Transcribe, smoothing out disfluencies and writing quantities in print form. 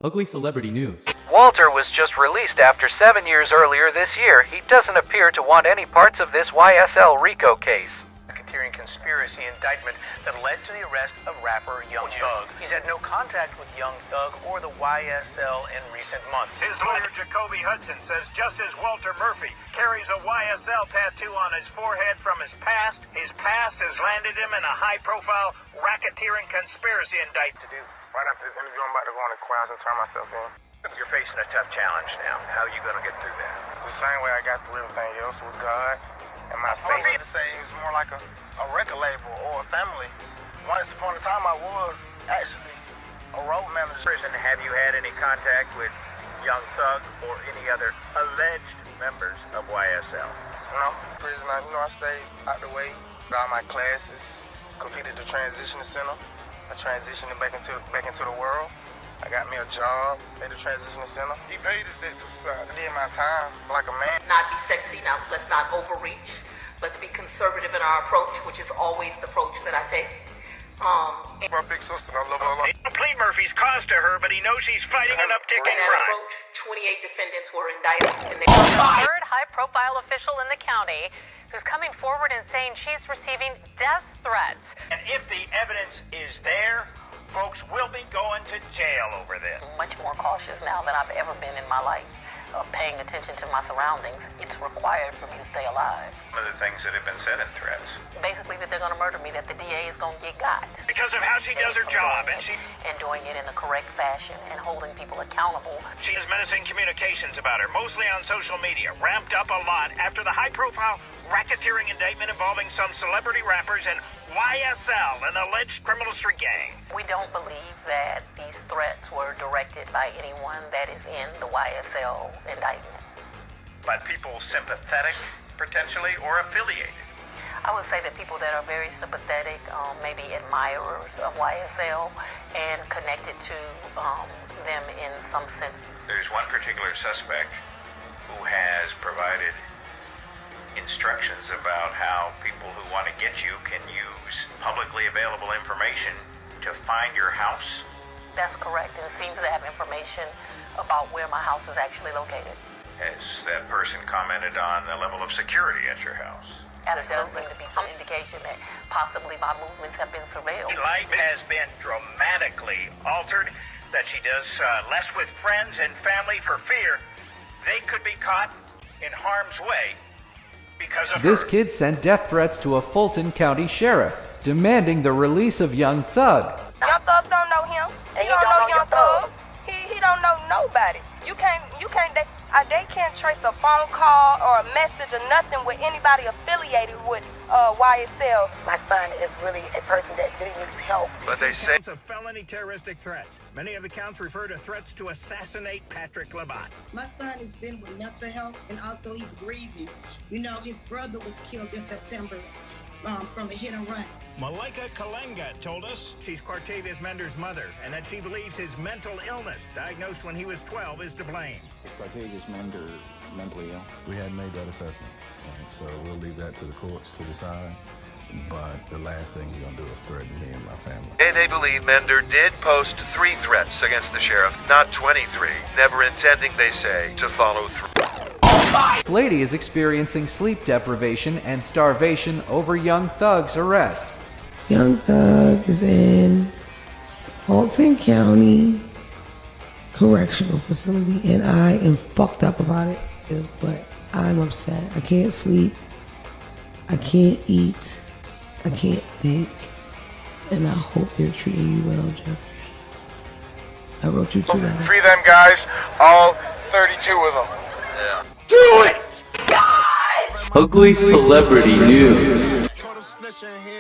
Ugly celebrity news. Walter was just released after 7 years earlier this year. He doesn't appear to want any parts of this YSL RICO case. Racketeering conspiracy indictment that led to the arrest of rapper Young Thug. He's had no contact with Young Thug or the YSL in recent months. His lawyer, Jacoby Hudson, says just as Walter Murphy carries a YSL tattoo on his forehead from his past has landed him in a high-profile racketeering conspiracy indictment. Right after this interview, I'm about to go in the crowds and turn myself in. You're facing a tough challenge now. How are you going to get through that? The same way I got through everything else with God and my faith. To say it was more like a record label or a family. Once upon a time, I was actually a road manager. And have you had any contact with Young Thug or any other alleged members of YSL? No, prison. I stayed out the way, got all my classes, completed the transition center. I transitioned back into the world. I got me a job at the transition center. He paid his debt to society. I did my time like a man. Not be sexy. Now, let's not overreach. Let's be conservative in our approach, which is always the approach that I take. My big sister, I love her a lot. He don't plead Murphy's cause to her, but he knows he's fighting an uptick in In that crime. approach, 28 defendants were indicted. And they Third high-profile official in the county who's coming forward and saying she's receiving death threats. And if the evidence is there, folks will be going to jail over this. much more cautious now than I've ever been in my life of paying attention to my surroundings. It's required for me to stay alive. Some of the things that have been said in threats. Basically that they're going to murder me, that the DA is going to get got. Because of how she does her job, and And doing it in the correct fashion and holding people accountable. she has menacing communications about her, mostly on social media, ramped up a lot after the high-profile racketeering indictment involving some celebrity rappers and YSL, an alleged criminal street gang. We don't believe that these threats were directed by anyone that is in the YSL indictment. But people sympathetic, potentially, or affiliated. I would say that people that are very sympathetic, maybe admirers of YSL and connected to them in some sense. There's one particular suspect who has provided instructions about how people who want to get you can use publicly available information to find your house. That's correct, and it seems to have information about where my house is actually located. Has that person commented on the level of security at your house? There does seem to be some indication that possibly my movements have been surveilled. Life has been dramatically altered, that she does less with friends and family for fear they could be caught in harm's way because of This her. kid sent death threats to a Fulton County sheriff, demanding the release of Young Thug. Young Thug don't know him. And He don't know know Young Young Thug. He don't know nobody. They can't trace a phone call or a message or nothing with anybody affiliated with YSL. My son is really a person that really needs help. But they say Counts of felony terroristic threats. Many of the counts refer to threats to assassinate Patrick Labat. My son has been with mental health and also he's grieving. You know, his brother was killed in September from a hit and run. Malaika Kalenga told us she's Quartavius Mender's mother and that she believes his mental illness, diagnosed when he was 12, is to blame. Quartavius Mender mentally ill. We hadn't made that assessment, so we'll leave that to the courts to decide. But the last thing he's gonna do is threaten me and my family. They believe Mender did post 3 threats against the sheriff, not 23, never intending, they say, to follow through. This lady is experiencing sleep deprivation and starvation over Young Thug's arrest. Young Thug is in Fulton County Correctional Facility, and I am fucked up about it, but I'm upset. I can't sleep, I can't eat, I can't think, and I hope they're treating you well, Jeffrey. I wrote you 2 letters. Free them guys, all 32 of them. Yeah. Ugly celebrity news. Caught him snitching here.